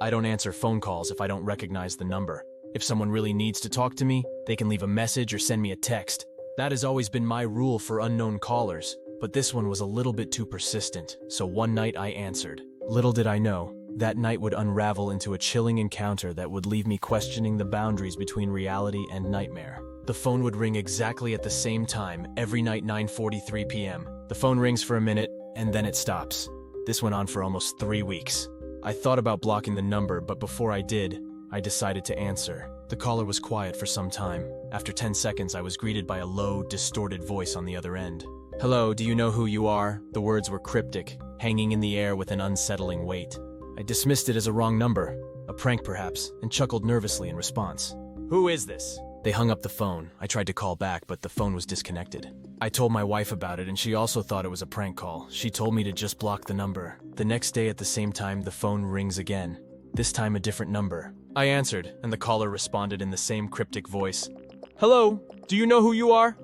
I don't answer phone calls if I don't recognize the number. If someone really needs to talk to me, they can leave a message or send me a text. That has always been my rule for unknown callers, but this one was a little bit too persistent, so one night I answered. Little did I know, that night would unravel into a chilling encounter that would leave me questioning the boundaries between reality and nightmare. The phone would ring exactly at the same time, every night 9:43 p.m. The phone rings for a minute, and then it stops. This went on for almost 3 weeks. I thought about blocking the number, but before I did, I decided to answer. The caller was quiet for some time. After 10 seconds, I was greeted by a low, distorted voice on the other end. "Hello, do you know who you are?" The words were cryptic, hanging in the air with an unsettling weight. I dismissed it as a wrong number, a prank perhaps, and chuckled nervously in response. "Who is this?" They hung up the phone. I tried to call back, but the phone was disconnected. I told my wife about it, and she also thought it was a prank call. She told me to just block the number. The next day at the same time, the phone rings again. This time a different number. I answered, and the caller responded in the same cryptic voice. "Hello, do you know who you are?"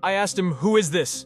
I asked him, "Who is this?"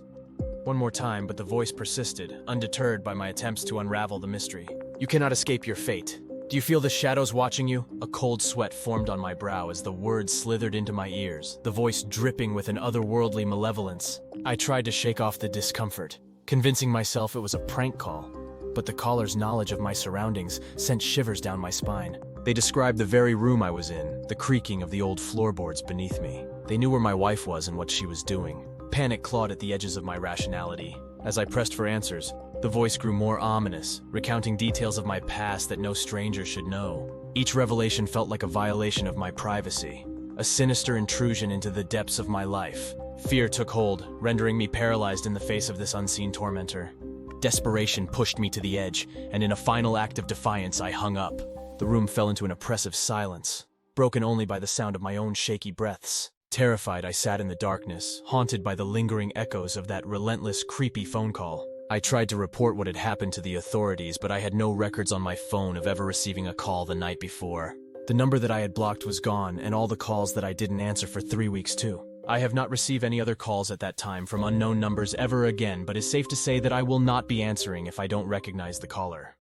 One more time, but the voice persisted, undeterred by my attempts to unravel the mystery. "You cannot escape your fate. Do you feel the shadows watching you?" A cold sweat formed on my brow as the words slithered into my ears, the voice dripping with an otherworldly malevolence. I tried to shake off the discomfort, convincing myself it was a prank call, but the caller's knowledge of my surroundings sent shivers down my spine. They described the very room I was in, the creaking of the old floorboards beneath me. They knew where my wife was and what she was doing. Panic clawed at the edges of my rationality. As I pressed for answers, the voice grew more ominous, recounting details of my past that no stranger should know. Each revelation felt like a violation of my privacy, a sinister intrusion into the depths of my life. Fear took hold, rendering me paralyzed in the face of this unseen tormentor. Desperation pushed me to the edge, and in a final act of defiance, I hung up. The room fell into an oppressive silence, broken only by the sound of my own shaky breaths. Terrified, I sat in the darkness, haunted by the lingering echoes of that relentless, creepy phone call. I tried to report what had happened to the authorities, but I had no records on my phone of ever receiving a call the night before. The number that I had blocked was gone, and all the calls that I didn't answer for 3 weeks too. I have not received any other calls at that time from unknown numbers ever again, but it's safe to say that I will not be answering if I don't recognize the caller.